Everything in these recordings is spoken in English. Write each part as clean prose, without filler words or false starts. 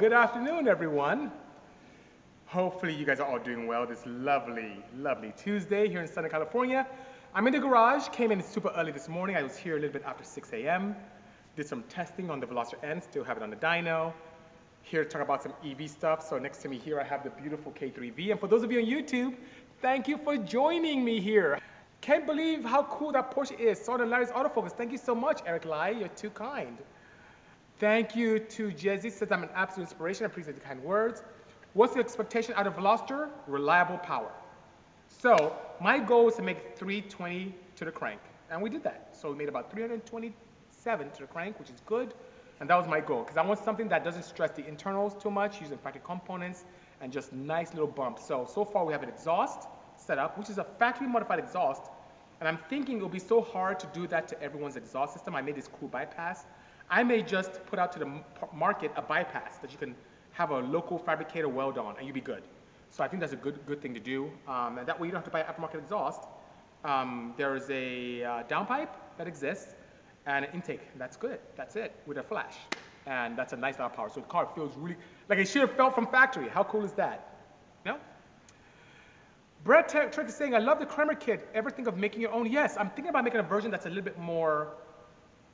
good afternoon, everyone. Hopefully you guys are all doing well this lovely, lovely Tuesday here in Southern California. I'm in the garage, came in super early this morning. I was here a little bit after 6 a.m. Did some testing on the Veloster N, still have it on the dyno. Here to talk about some EV stuff. So next to me here I have the beautiful K3V. And for those of you on YouTube, thank you for joining me here. Can't believe how cool that Porsche is. Saw the Larry's autofocus. Thank you so much, Eric Lai. You're too kind. Thank you to Jezzy, says I'm an absolute inspiration. I appreciate the kind words. What's the expectation out of Veloster? Reliable power. So my goal is to make 320 to the crank, and we did that. So we made about 327 to the crank, which is good, and that was my goal, because I want something that doesn't stress the internals too much, using factory components, and just nice little bumps. So far we have an exhaust set up, which is a factory modified exhaust, and I'm thinking it'll be so hard to do that to everyone's exhaust system. I made this cool bypass. I may just put out to the market a bypass that you can have a local fabricator weld on and you'll be good. So I think that's a good thing to do. And that way you don't have to buy aftermarket exhaust. There's a downpipe that exists and an intake. That's good. That's it with a flash. And that's a nice amount of power. So the car feels really like it should have felt from factory. How cool is that? You know? Brett Trick is saying, I love the Kremer kit. Ever think of making your own? Yes, I'm thinking about making a version that's a little bit more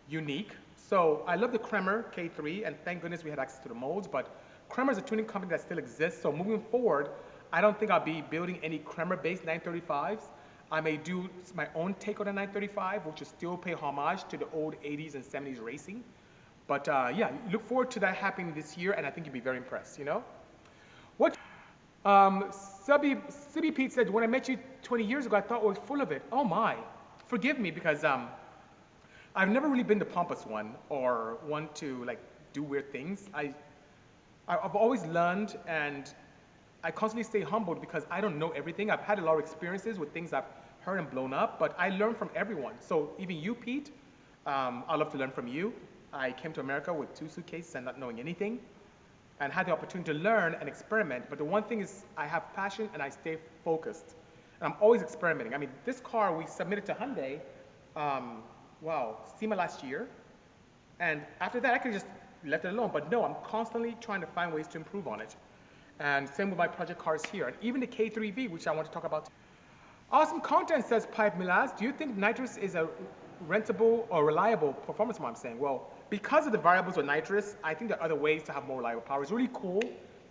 unique. So I love the Kremer K3, and thank goodness we had access to the molds, but Kremer is a tuning company that still exists. So moving forward, I don't think I'll be building any Kremer-based 935s. I may do my own take on a 935, which will still pay homage to the old 80s and 70s racing. But yeah, look forward to that happening this year, and I think you'll be very impressed, you know? What? Subby Pete said, when I met you 20 years ago, I thought we were full of it. Oh my, forgive me, because I've never really been the pompous one or one to like do weird things. I've always learned, and I constantly stay humbled because I don't know everything. I've had a lot of experiences with things I've heard and blown up, but I learn from everyone. So even you, Pete, I love to learn from you. I came to America with 2 suitcases and not knowing anything, and had the opportunity to learn and experiment. But the one thing is I have passion and I stay focused. And I'm always experimenting. I mean, this car we submitted to Hyundai, SEMA last year. And after that, I could just left it alone. But no, I'm constantly trying to find ways to improve on it. And same with my project cars here. And even the K3V, which I want to talk about. Awesome content, says Pipe Milaz. Do you think nitrous is a rentable or reliable performance mod? I'm saying, well, because of the variables with nitrous, I think there are other ways to have more reliable power. It's really cool.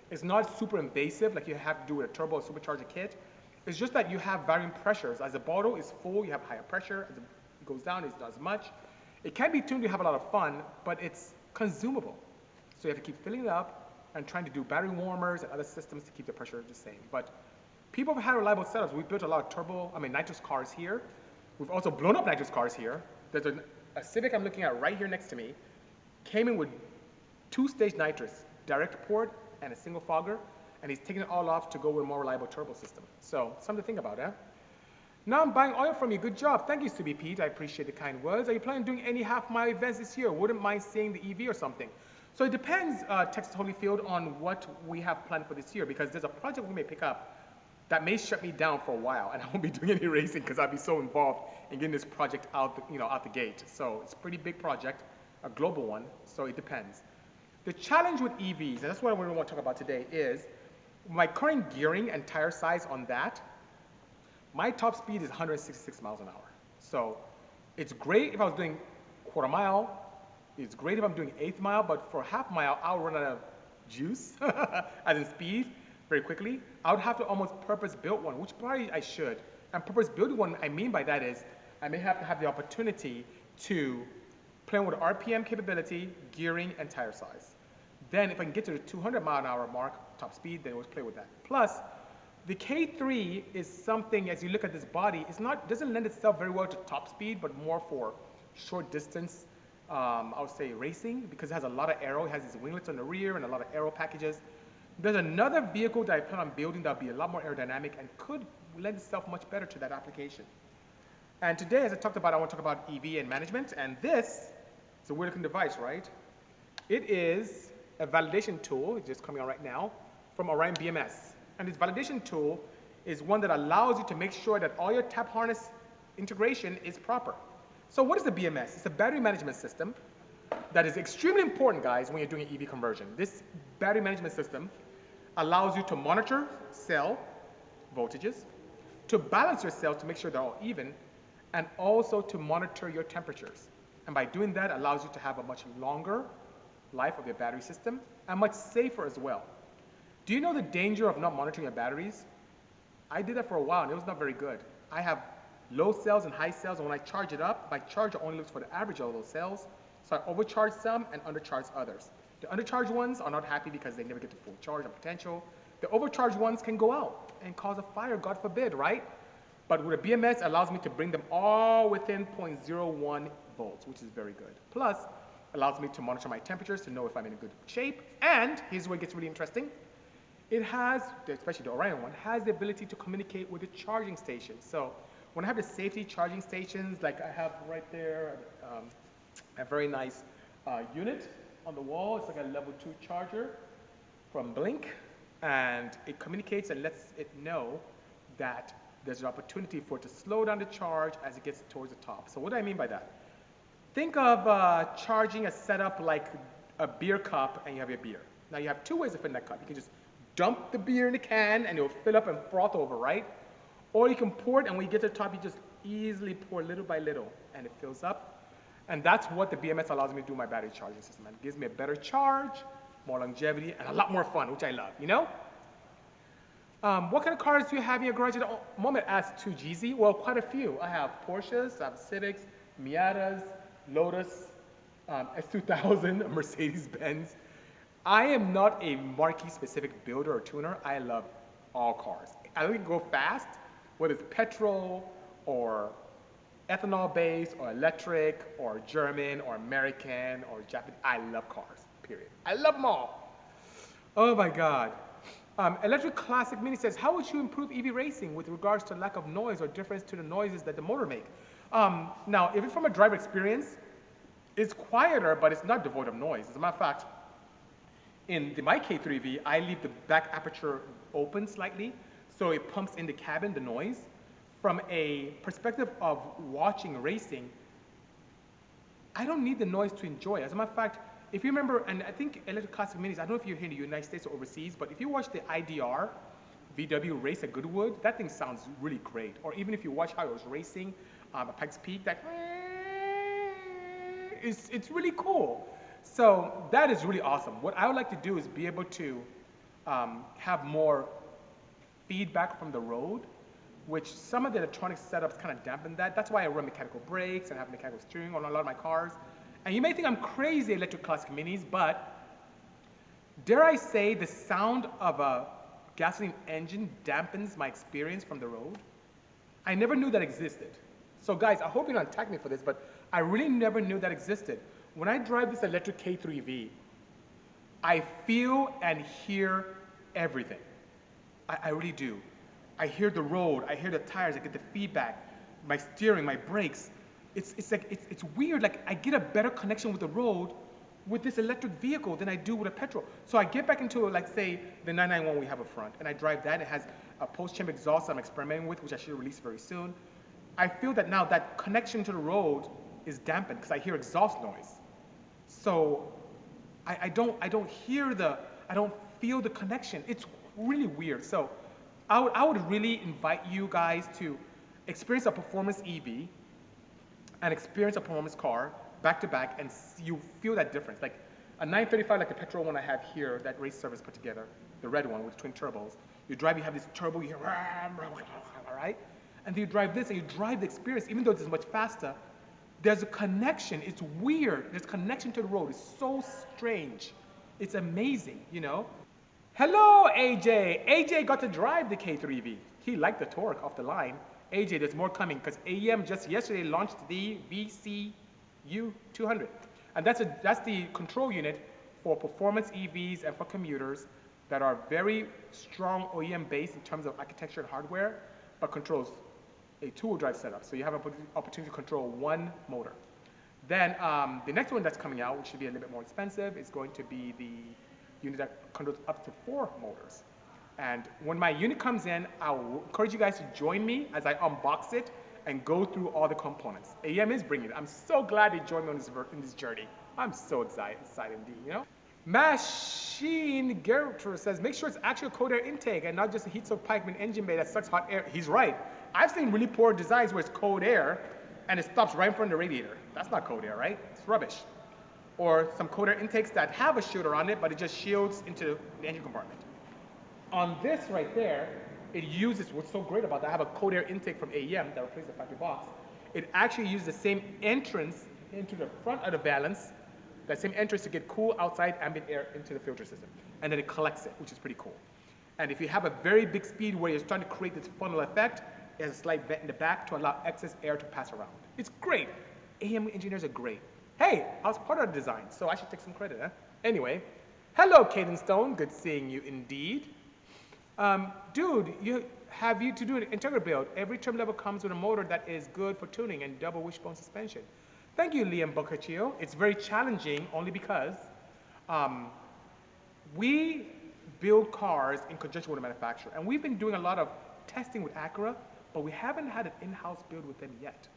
It's not super invasive like you have to do with a turbo or supercharger kit. It's just that you have varying pressures. As the bottle is full, you have higher pressure. As it goes down, it's not as much. It can be tuned to have a lot of fun, but it's consumable. So you have to keep filling it up and trying to do battery warmers and other systems to keep the pressure the same. But people have had reliable setups. We've built a lot of nitrous cars here. We've also blown up nitrous cars here. There's a Civic I'm looking at right here next to me. Came in with 2-stage nitrous, direct port and a single fogger, and he's taking it all off to go with a more reliable turbo system. So something to think about, eh? Now I'm buying oil from you. Good job. Thank you, Subi Pete. I appreciate the kind words. Are you planning on doing any half-mile events this year? Wouldn't mind seeing the EV or something. So it depends, Texas Holyfield, on what we have planned for this year, because there's a project we may pick up that may shut me down for a while, and I won't be doing any racing because I'll be so involved in getting this project out the gate. So it's a pretty big project, a global one, so it depends. The challenge with EVs, and that's what I really want to talk about today, is my current gearing and tire size on that. My top speed is 166 miles an hour. So it's great if I was doing quarter mile. It's great if I'm doing eighth mile, but for half mile, I'll run out of juice, as in speed, very quickly. I would have to almost purpose-build one, which probably I should. And purpose-build one, I mean by that is, I may have to have the opportunity to play with RPM capability, gearing, and tire size. Then if I can get to the 200 mile an hour mark, top speed, then we'll play with that. Plus, the K3 is something, as you look at this body, doesn't lend itself very well to top speed, but more for short distance, I would say racing, because it has a lot of aero. It has these winglets on the rear and a lot of aero packages. There's another vehicle that I plan on building that will be a lot more aerodynamic and could lend itself much better to that application. And today, as I talked about, I want to talk about EV and management. And this is a weird looking device, right? It is a validation tool, it's just coming out right now, from Orion BMS. And this validation tool is one that allows you to make sure that all your tap harness integration is proper. So what is the BMS? It's a battery management system that is extremely important, guys, when you're doing an EV conversion. This battery management system allows you to monitor cell voltages, to balance your cells to make sure they're all even, and also to monitor your temperatures. And by doing that, allows you to have a much longer life of your battery system and much safer as well. Do you know the danger of not monitoring your batteries? I did that for a while and it was not very good. I have low cells and high cells, and when I charge it up, my charger only looks for the average of those cells, so I overcharge some and undercharge others. The undercharged ones are not happy because they never get to full charge and potential. The overcharged ones can go out and cause a fire, God forbid, right? But with a BMS, it allows me to bring them all within 0.01 volts, which is very good. Plus, allows me to monitor my temperatures to know if I'm in a good shape. And here's where it gets really interesting. It has, especially the Orion one, has the ability to communicate with the charging station. So when I have the safety charging stations, like I have right there, a very nice unit on the wall. It's like a level 2 charger from Blink. And it communicates and lets it know that there's an opportunity for it to slow down the charge as it gets towards the top. So what do I mean by that? Think of charging a setup like a beer cup and you have your beer. Now you have two ways to fill in that cup. You can just dump the beer in the can and it'll fill up and froth over, right? Or you can pour it and when you get to the top, you just easily pour little by little and it fills up. And that's what the BMS allows me to do with my battery charging system. It gives me a better charge, more longevity, and a lot more fun, which I love, you know? What kind of cars do you have in your garage at the moment? Asked 2GZ. Well, quite a few. I have Porsches, I have Civics, Miatas, Lotus, S2000, Mercedes-Benz. I am not a marquee-specific builder or tuner. I love all cars. I don't go fast, whether it's petrol or ethanol-based or electric or German or American or Japanese. I love cars, period. I love them all. Oh my God. Electric Classic Mini says, how would you improve EV racing with regards to lack of noise or difference to the noises that the motor make? Now, if it's from a driver experience, it's quieter, but it's not devoid of noise. As a matter of fact, in my K3V, I leave the back aperture open slightly, so it pumps in the cabin, the noise. From a perspective of watching racing, I don't need the noise to enjoy. As a matter of fact, if you remember, and I think Electric Classic Minis, I don't know if you're here in the United States or overseas, but if you watch the IDR VW race at Goodwood, that thing sounds really great. Or even if you watch how it was racing at Pikes Peak, that it's really cool. So that is really awesome. What I would like to do is be able to have more feedback from the road, which some of the electronic setups kind of dampen that. That's why I run mechanical brakes and have mechanical steering on a lot of my cars. And you may think I'm crazy, Electric Classic Minis, but dare I say the sound of a gasoline engine dampens my experience from the road? I never knew that existed. So guys, I hope you don't attack me for this, but I really never knew that existed. When I drive this electric K3V, I feel and hear everything. I really do. I hear the road, I hear the tires, I get the feedback, my steering, my brakes. It's weird, like I get a better connection with the road with this electric vehicle than I do with a petrol. So I get back into, like say, the 991 we have up front, and I drive that. It has a post-chamber exhaust I'm experimenting with, which I should release very soon. I feel that now that connection to the road is dampened because I hear exhaust noise. So I don't feel the connection. It's really weird. So I would really invite you guys to experience a performance EV and experience a performance car back to back, and you feel that difference. Like a 935, like the petrol one I have here, that race service put together, the red one with twin turbos. You drive, you have this turbo, you hear, right? And then you drive this, and you drive the experience, even though it's much faster. There's a connection. It's weird. There's a connection to the road. It's so strange. It's amazing, you know? Hello, AJ. AJ got to drive the K3V. He liked the torque off the line. AJ, there's more coming because AEM just yesterday launched the VCU 200. And that's the control unit for performance EVs and for commuters that are very strong OEM based in terms of architecture and hardware, but controls a two-wheel drive setup. So you have an opportunity to control one motor. Then the next one that's coming out, which should be a little bit more expensive, is going to be the unit that controls up to 4 motors. And when my unit comes in, I'll encourage you guys to join me as I unbox it and go through all the components. AEM is bringing it. I'm so glad they joined me on this journey. I'm so excited indeed, you know? Machine Gertrude says, make sure it's actual cold air intake and not just a heat soaked piping engine bay that sucks hot air. He's right. I've seen really poor designs where it's cold air and it stops right in front of the radiator. That's not cold air, right? It's rubbish. Or some cold air intakes that have a shielder on it, but it just shields into the engine compartment. On this right there, it uses, what's so great about that, I have a cold air intake from AEM that replaced the factory box. It actually uses the same entrance into the front of the valance, that same entrance to get cool outside ambient air into the filter system. And then it collects it, which is pretty cool. And if you have a very big speed where you're trying to create this funnel effect, it has a slight vent in the back to allow excess air to pass around. It's great. AM engineers are great. Hey, I was part of the design, so I should take some credit, huh? Anyway, hello, Caden Stone. Good seeing you indeed. Dude, have you to do an integral build. Every trim level comes with a motor that is good for tuning and double wishbone suspension. Thank you, Liam Boccaccio. It's very challenging only because we build cars in conjunction with a manufacturer. And we've been doing a lot of testing with Acura, but we haven't had an in-house build with them yet.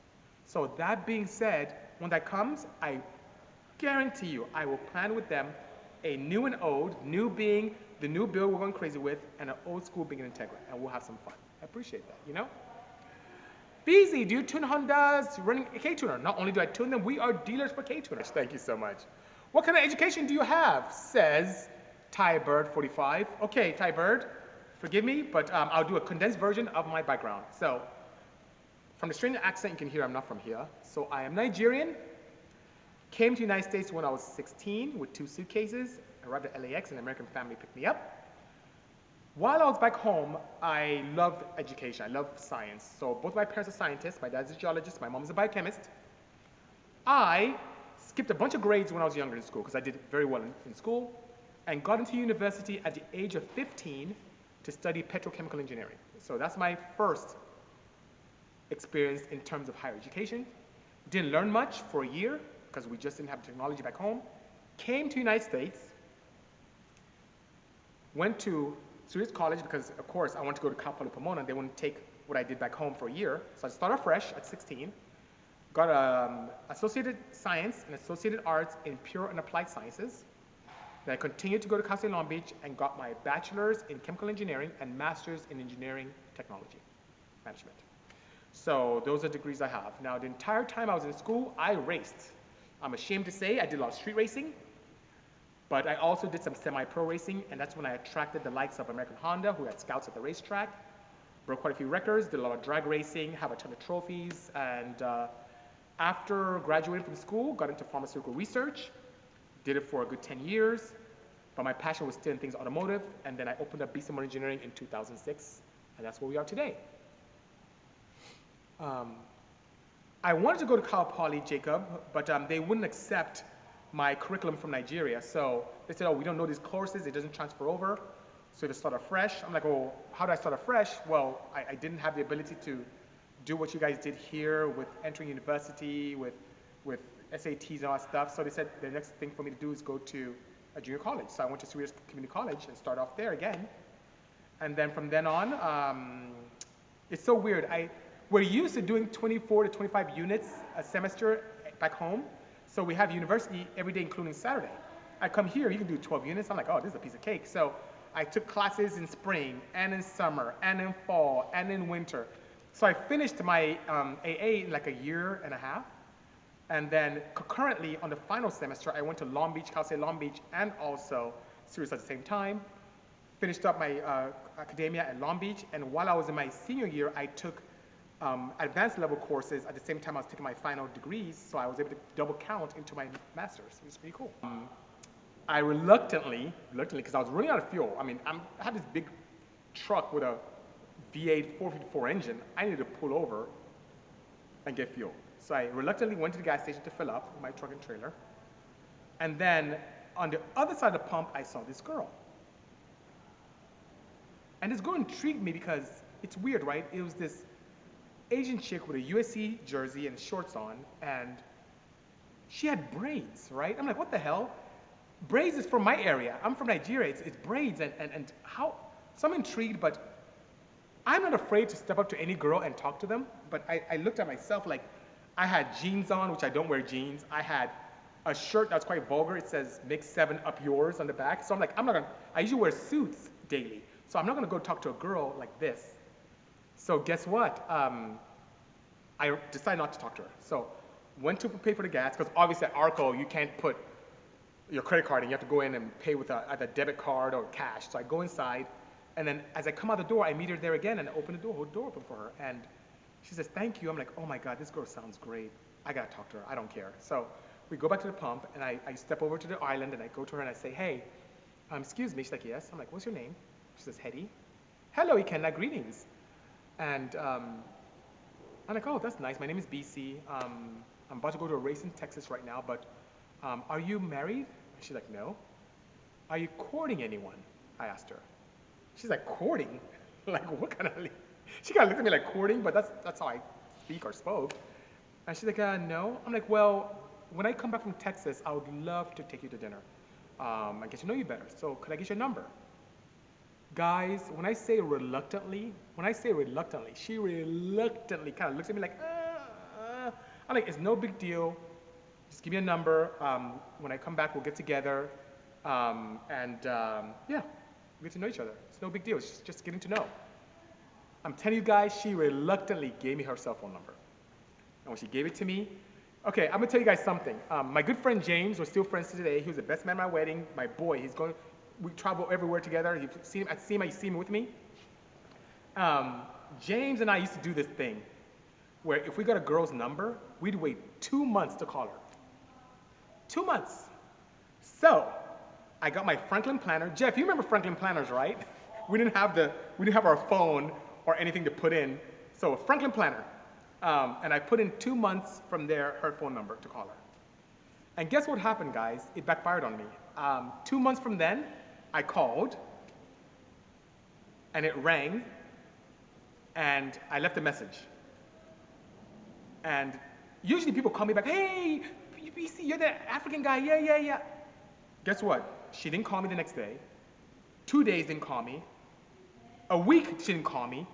So that being said, when that comes, I guarantee you, I will plan with them a new and old, new being the new build we're going crazy with, and an old school being an Integra, and we'll have some fun. I appreciate that, you know? BZ, do you tune Hondas running a K-tuner? Not only do I tune them, we are dealers for K-tuners. Thank you so much. What kind of education do you have? Says Ty Bird 45. Okay, Ty Bird, forgive me, but I'll do a condensed version of my background. So, from the strange accent, you can hear I'm not from here. So I am Nigerian, came to the United States when I was 16 with 2 suitcases, arrived at LAX, and an American family picked me up. While I was back home, I loved education, I loved science. So both my parents are scientists, my dad's a geologist, my mom's a biochemist. I skipped a bunch of grades when I was younger in school because I did very well in school, and got into university at the age of 15 to study petrochemical engineering. So that's my first experience in terms of higher education. Didn't learn much for a year because we just didn't have technology back home. Came to the United States, went to Sirius College because, of course, I wanted to go to Cal Poly Pomona. They wouldn't take what I did back home for a year. So I started fresh at 16, got Associated Science and Associated Arts in Pure and Applied Sciences. Then I continued to go to Cal State Long Beach and got my bachelor's in chemical engineering and master's in engineering technology management. So those are degrees I have. Now, the entire time I was in school, I raced. I'm ashamed to say I did a lot of street racing, but I also did some semi-pro racing, and that's when I attracted the likes of American Honda, who had scouts at the racetrack, broke quite a few records, did a lot of drag racing, have a ton of trophies, and after graduating from school, got into pharmaceutical research, did it for a good 10 years, but my passion was still in things automotive, and then I opened up Bisimoto Engineering in 2006, and that's where we are today. I wanted to go to Cal Poly, Jacob, but they wouldn't accept my curriculum from Nigeria. So they said, oh, we don't know these courses, it doesn't transfer over. So to start afresh, I'm like, oh, how do I start afresh? Well, I didn't have the ability to do what you guys did here with entering university, with SATs and all that stuff. So they said the next thing for me to do is go to a junior college. So I went to Sirius Community College and start off there again. And then from then on, it's so weird. We're used to doing 24 to 25 units a semester back home. So we have university every day, including Saturday. I come here, you can do 12 units. I'm like, oh, this is a piece of cake. So I took classes in spring, and in summer, and in fall, and in winter. So I finished my AA in like a year and a half. And then concurrently, on the final semester, I went to Long Beach, Cal State Long Beach, and also Sirius at the same time. Finished up my academia at Long Beach. And while I was in my senior year, I took advanced level courses at the same time I was taking my final degrees, so I was able to double count into my master's. It was pretty cool. I reluctantly, because I was running out of fuel. I mean, I had this big truck with a V8 454 engine. I needed to pull over and get fuel. So I reluctantly went to the gas station to fill up my truck and trailer. And then on the other side of the pump, I saw this girl. And this girl intrigued me because it's weird, right? It was this Asian chick with a USC jersey and shorts on, and she had braids, right? I'm like, what the hell? Braids is from my area. I'm from Nigeria. It's braids, and how? So I'm intrigued, but I'm not afraid to step up to any girl and talk to them. But I looked at myself like I had jeans on, which I don't wear jeans. I had a shirt that's quite vulgar. It says "Make 7 up yours" on the back. So I'm like, I'm not gonna. I usually wear suits daily, so I'm not gonna go talk to a girl like this. So guess what? I decided not to talk to her. So went to pay for the gas because obviously at Arco you can't put your credit card in. You have to go in and pay with either debit card or cash. So I go inside, and then as I come out the door, I meet her there again and I open the door, hold the door open for her, and she says, "Thank you." I'm like, "Oh my God, this girl sounds great. I gotta talk to her. I don't care." So we go back to the pump, and I step over to the island, and I go to her, and I say, "Hey, excuse me." She's like, "Yes." I'm like, "What's your name?" She says, "Hetty." "Hello, Ikenna, greetings." And I'm like, "Oh, that's nice. My name is BC. I'm about to go to a race in Texas right now, but are you married?" She's like, "No." "Are you courting anyone?" I asked her. She's like, "Courting?" Like, what kind of... She kind of looked at me like courting, but that's how I speak or spoke. And she's like, "No." I'm like, "Well, when I come back from Texas, I would love to take you to dinner. I get to know you better. So could I get your number?" Guys, when I say reluctantly, she reluctantly kind of looks at me like, I'm like, "It's no big deal. Just give me a number. When I come back, we'll get together. Yeah, we get to know each other. It's no big deal. It's just getting to know." I'm telling you guys, she reluctantly gave me her cell phone number. And when she gave it to me, okay, I'm gonna tell you guys something. My good friend James, we're still friends today. He was the best man at my wedding. My boy, we travel everywhere together. You've seen him, you see him with me. James and I used to do this thing where if we got a girl's number, we'd wait 2 months to call her. 2 months. So I got my Franklin planner. Jeff, you remember Franklin planners, right? We didn't have our phone or anything to put in. So a Franklin planner. And I put in 2 months from there, her phone number to call her. And guess what happened, guys? It backfired on me. 2 months from then, I called, and it rang, and I left a message. And usually people call me back, "Hey, BC, you're the African guy, yeah. Guess what? She didn't call me the next day. 2 days didn't call me. A week she didn't call me.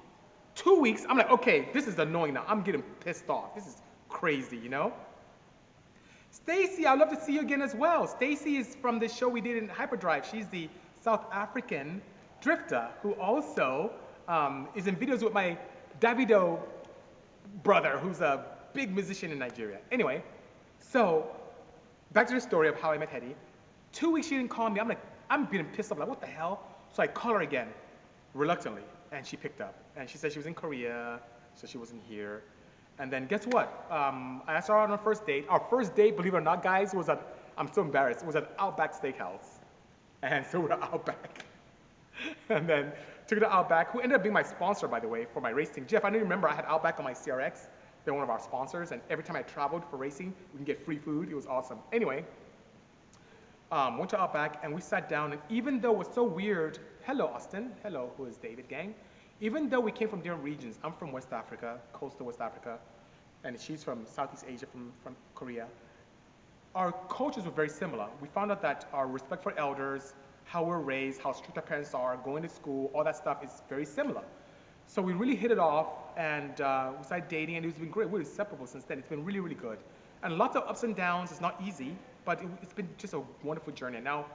2 weeks, I'm like, okay, this is annoying now. I'm getting pissed off. This is crazy, you know? Stacy, I'd love to see you again as well. Stacy is from the show we did in Hyperdrive. She's the South African drifter who also is in videos with my Davido brother, who's a big musician in Nigeria. Anyway, so back to the story of how I met Hetty. 2 weeks she didn't call me. I'm like, I'm getting pissed off. Like, what the hell? So I call her again, reluctantly, and she picked up. And she said she was in Korea, so she wasn't here. And then guess what? I asked her out on our first date. Our first date, believe it or not, guys, was at, I'm so embarrassed, it was at Outback Steakhouse. And so we're at Outback. And then took it to Outback, who ended up being my sponsor, by the way, for my racing. Jeff, I know you remember I had Outback on my CRX. They're one of our sponsors, and every time I traveled for racing, we can get free food. It was awesome. Anyway, went to Outback, and we sat down, and even though it was so weird, hello, Austin. Hello, who is David, gang? Even though we came from different regions, I'm from West Africa, coastal West Africa, and she's from Southeast Asia, from Korea, our cultures were very similar. We found out that our respect for elders, how we're raised, how strict our parents are, going to school, all that stuff is very similar. So we really hit it off, and we started dating, and it's been great. We're inseparable since then. It's been really, really good. And lots of ups and downs. It's not easy, but it's been just a wonderful journey. And now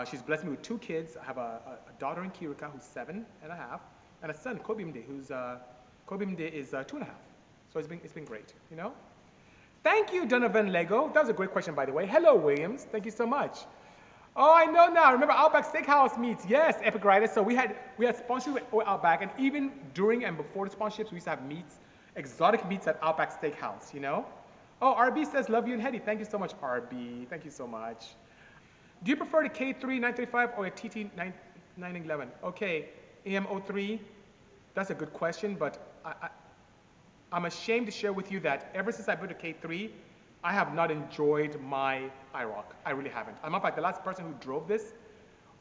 she's blessed me with 2 kids. I have a daughter in Kirika who's 7.5, and a son, Kobimde, who's Kobimde is 2.5. So it's been great, you know? Thank you, Donovan Lego. That was a great question, by the way. Hello, Williams. Thank you so much. Oh, I know now. Remember Outback Steakhouse meets? Yes, Epic Riders. So we had sponsorships with Outback, and even during and before the sponsorships, we used to have meets, exotic meets at Outback Steakhouse, you know? Oh, RB says, love you and Hetty. Thank you so much, RB. Thank you so much. Do you prefer the K3 935 or a TT 911? Okay, AM03, that's a good question, but I'm ashamed to share with you that ever since I built a K3, I have not enjoyed my IROC. I really haven't. I'm in fact, the last person who drove this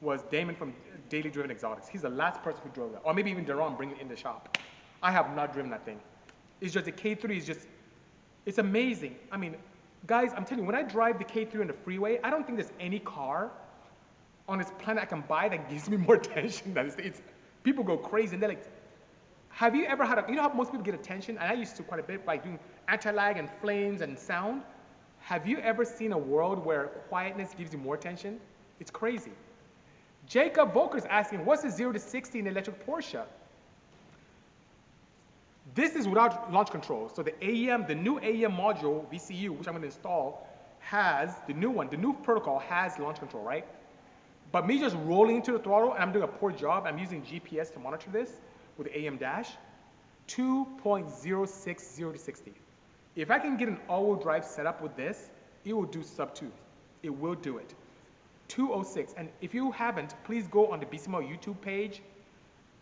was Damon from Daily Driven Exotics. He's the last person who drove that. Or maybe even Deron bringing it in the shop. I have not driven that thing. It's just the K3 is just, it's amazing. I mean, guys, I'm telling you, when I drive the K3 on the freeway, I don't think there's any car on this planet I can buy that gives me more attention than it's people go crazy and they're like, have you ever had you know how most people get attention? And I used to quite a bit by doing anti-lag and flames and sound. Have you ever seen a world where quietness gives you more attention? It's crazy. Jacob Volker is asking, what's the 0 to 60 in electric Porsche? This is without launch control. So the AEM, the new AEM module, VCU, which I'm going to install, has, the new one, the new protocol has launch control, right? But me just rolling into the throttle, and I'm doing a poor job, I'm using GPS to monitor this with the AEM dash, 2.060 to 60. If I can get an all-wheel drive setup with this, it will do sub 2. It will do it. 206. And if you haven't, please go on the Bisimoto YouTube page,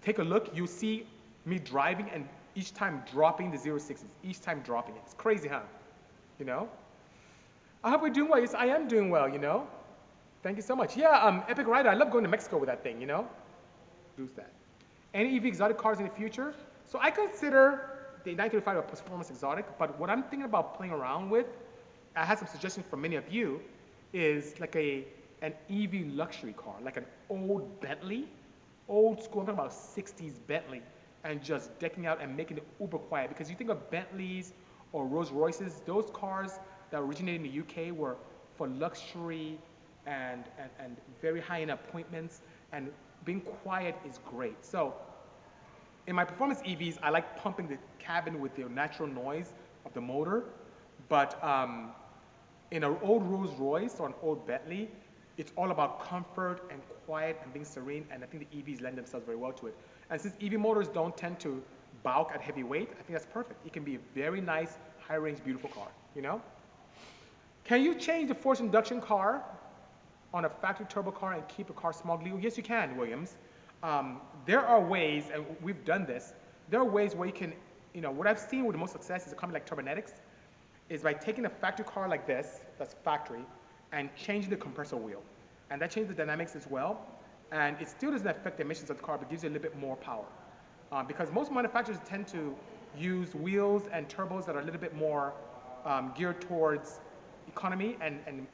take a look. You'll see me driving and each time dropping the 06s, each time dropping it. It's crazy, huh? You know? I hope we're doing well. Yes, I am doing well, you know? Thank you so much. Yeah, Epic Rider, I love going to Mexico with that thing, you know? Who's that? Any EV exotic cars in the future? So I consider the 935 a performance exotic, but what I'm thinking about playing around with, I had some suggestions from many of you, is like an EV luxury car, like an old Bentley, old school, I'm talking about 60s Bentley, and just decking out and making it uber quiet. Because you think of Bentleys or Rolls Royces, those cars that originated in the UK were for luxury and very high-end appointments, and being quiet is great. So in my performance EVs, I like pumping the cabin with the natural noise of the motor, but in an old Rolls Royce or an old Bentley, it's all about comfort and quiet and being serene, and I think the EVs lend themselves very well to it. And since EV motors don't tend to bulk at heavy weight, I think that's perfect. It can be a very nice, high-range, beautiful car, you know? Can you change the forced induction car on a factory turbo car and keep a car smog legal? Yes, you can, Williams. There are ways, and we've done this, there are ways where you can, you know, what I've seen with the most success is a company like Turbonetics, is by taking a factory car like this, that's factory, and changing the compressor wheel. And that changes the dynamics as well. And it still doesn't affect the emissions of the car, but gives you a little bit more power. Because most manufacturers tend to use wheels and turbos that are a little bit more geared towards economy and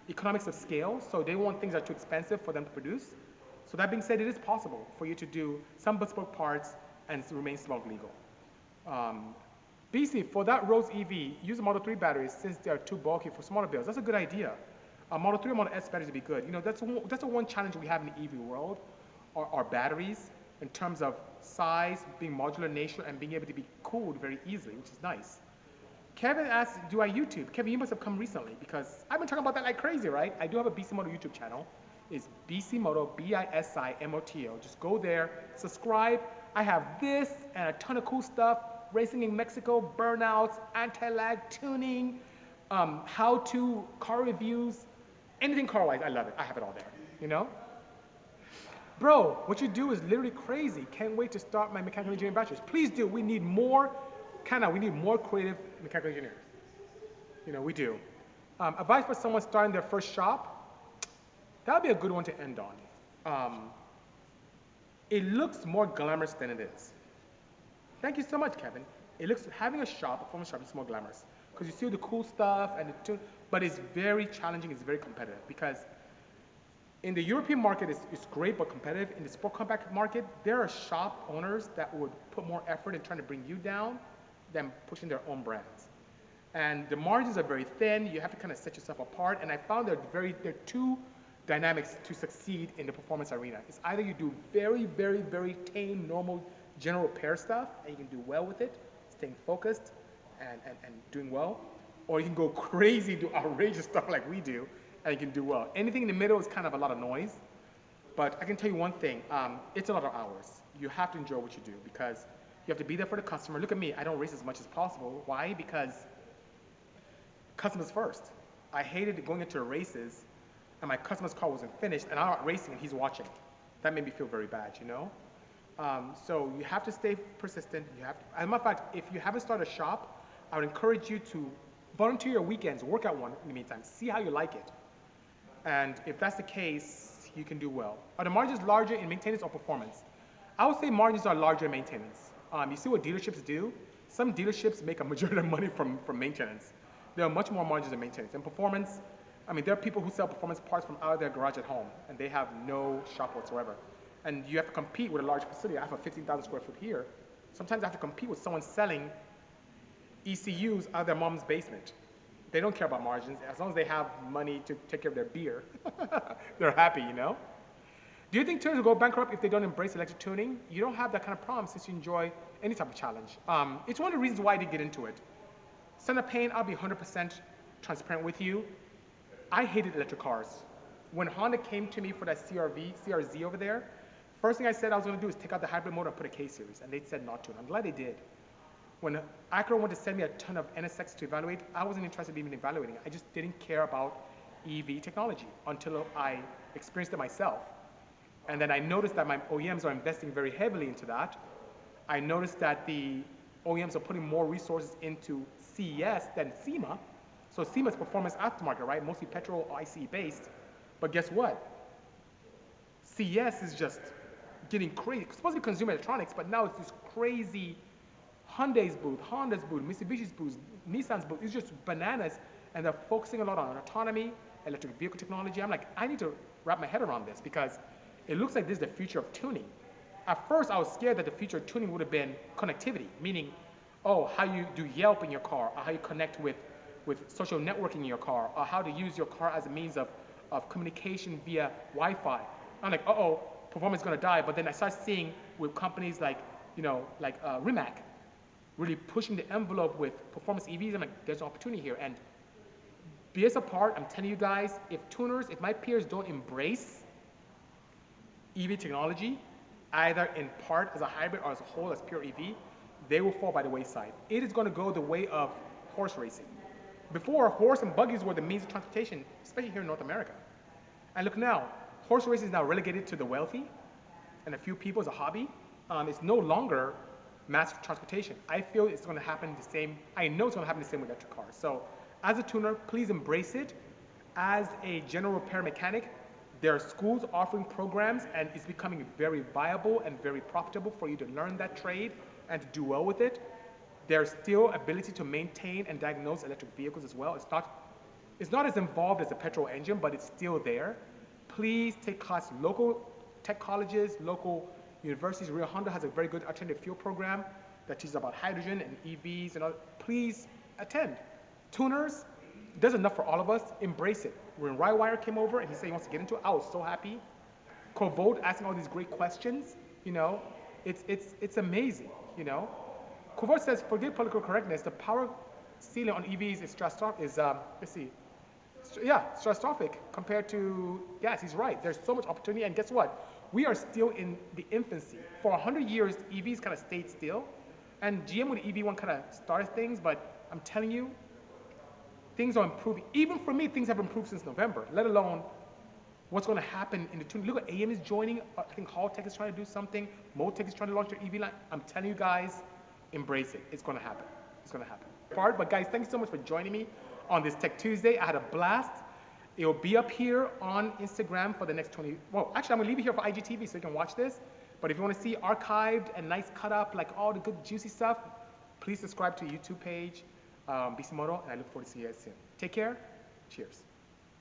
economics of scale. So they want things that are too expensive for them to produce. So that being said, it is possible for you to do some bespoke parts and remain smog legal. BC, for that Rose EV, use a Model 3 batteries since they are too bulky for smaller builds. That's a good idea. Model 3 or Model S batteries would be good. You know, that's the one challenge we have in the EV world, are batteries, in terms of size, being modular in nature, and being able to be cooled very easily, which is nice. Kevin asks, do I YouTube? Kevin, you must have come recently, because I've been talking about that like crazy, right? I do have a Bisimoto YouTube channel. It's Bisimoto, B-I-S-I-M-O-T-O. Just go there, subscribe. I have this and a ton of cool stuff. Racing in Mexico, burnouts, anti-lag, tuning, how-to, car reviews, anything car-wise, I love it. I have it all there, you know? Bro, what you do is literally crazy. Can't wait to start my mechanical engineering bachelor's. Please do. We need more, we need more creative mechanical engineers. You know, we do. Advice for someone starting their first shop, that would be a good one to end on. It looks more glamorous than it is. Thank you so much, Kevin. It looks, having a shop, a performance shop, is more glamorous because you see all the cool stuff and but it's very challenging, it's very competitive, because in the European market, it's great but competitive. In the sport compact market, there are shop owners that would put more effort in trying to bring you down than pushing their own brands. And the margins are very thin. You have to kind of set yourself apart. And I found there are two dynamics to succeed in the performance arena. It's either you do very, very, very tame, normal, general repair stuff, and you can do well with it, staying focused and doing well, or you can go crazy, do outrageous stuff like we do, and you can do well. Anything in the middle is kind of a lot of noise, but I can tell you one thing, it's a lot of hours. You have to enjoy what you do, because you have to be there for the customer. Look at me, I don't race as much as possible. Why? Because customers first. I hated going into races, and my customer's car wasn't finished, and I'm out racing, and he's watching. That made me feel very bad, you know? So you have to stay persistent. You have to, as a matter of fact, if you haven't started a shop, I would encourage you to volunteer your weekends, work at one in the meantime, see how you like it. And if that's the case, you can do well. Are the margins larger in maintenance or performance? I would say margins are larger in maintenance. You see what dealerships do? Some dealerships make a majority of money from maintenance. There are much more margins in maintenance. In performance, I mean, there are people who sell performance parts from out of their garage at home, and they have no shop whatsoever. And you have to compete with a large facility. I have a 15,000 square foot here. Sometimes I have to compete with someone selling ECUs out of their mom's basement. They don't care about margins. As long as they have money to take care of their beer, they're happy, you know? Do you think tuners will go bankrupt if they don't embrace electric tuning? You don't have that kind of problem since you enjoy any type of challenge. It's one of the reasons why I did get into it. Son of Pain, I'll be 100% transparent with you. I hated electric cars. When Honda came to me for that CRZ over there, first thing I said I was going to do is take out the hybrid motor and put a K-series, and they said not to, and I'm glad they did. When Acura wanted to send me a ton of NSX to evaluate, I wasn't interested in even evaluating it. I just didn't care about EV technology until I experienced it myself. And then I noticed that my OEMs are investing very heavily into that. I noticed that the OEMs are putting more resources into CES than SEMA. So SEMA is performance aftermarket, right? Mostly petrol or ICE based. But guess what? CES is just getting crazy. It's supposed to be consumer electronics, but now it's this crazy Hyundai's booth, Honda's booth, Mitsubishi's booth, Nissan's booth. It's just bananas. And they're focusing a lot on autonomy, electric vehicle technology. I'm like, I need to wrap my head around this because it looks like this is the future of tuning. At first, I was scared that the future of tuning would have been connectivity, meaning, oh, how you do Yelp in your car, or how you connect with social networking in your car, or how to use your car as a means of communication via Wi-Fi. I'm like, uh-oh, performance is going to die. But then I start seeing with companies like, Rimac, really pushing the envelope with performance EVs. I'm like, there's an opportunity here. And BS apart, I'm telling you guys, if my peers don't embrace EV technology, either in part as a hybrid or as a whole as pure EV, they will fall by the wayside. It is going to go the way of horse racing. Before, horse and buggies were the means of transportation, especially here in North America. And look now, horse racing is now relegated to the wealthy and a few people as a hobby. It's no longer mass transportation. I feel it's going to happen the same. I know it's going to happen the same with electric cars. So as a tuner, please embrace it. As a general repair mechanic, there are schools offering programs, and it's becoming very viable and very profitable for you to learn that trade and to do well with it. There's still ability to maintain and diagnose electric vehicles as well. It's not as involved as a petrol engine, but it's still there. Please take classes, local tech colleges, local universities. Rio Honda has a very good alternative fuel program that teaches about hydrogen and EVs and all. Please attend. Tuners, does enough for all of us. Embrace it. When Rywire came over and he said he wants to get into it, I was so happy. Kovold asking all these great questions, it's amazing, Kovold says, forget political correctness, the power ceiling on EVs is stratospheric compared to gas. He's right. There's so much opportunity, and guess what? We are still in the infancy. For 100 years, EVs kind of stayed still, and GM with the EV1 kind of started things, but I'm telling you, things are improving. Even for me, things have improved since November, let alone what's going to happen in the tuning. Look at AM is joining. I think Haltech is trying to do something. Motec is trying to launch their EV line. I'm telling you guys, embrace it. It's going to happen. It's going to happen. But guys, thank you so much for joining me on this Tech Tuesday. I had a blast. It will be up here on Instagram for the next 20. Well, actually, I'm going to leave it here for IGTV so you can watch this. But if you want to see archived and nice cut up, like all the good juicy stuff, please subscribe to the YouTube page, Bisimoto, and I look forward to seeing you guys soon. Take care. Cheers.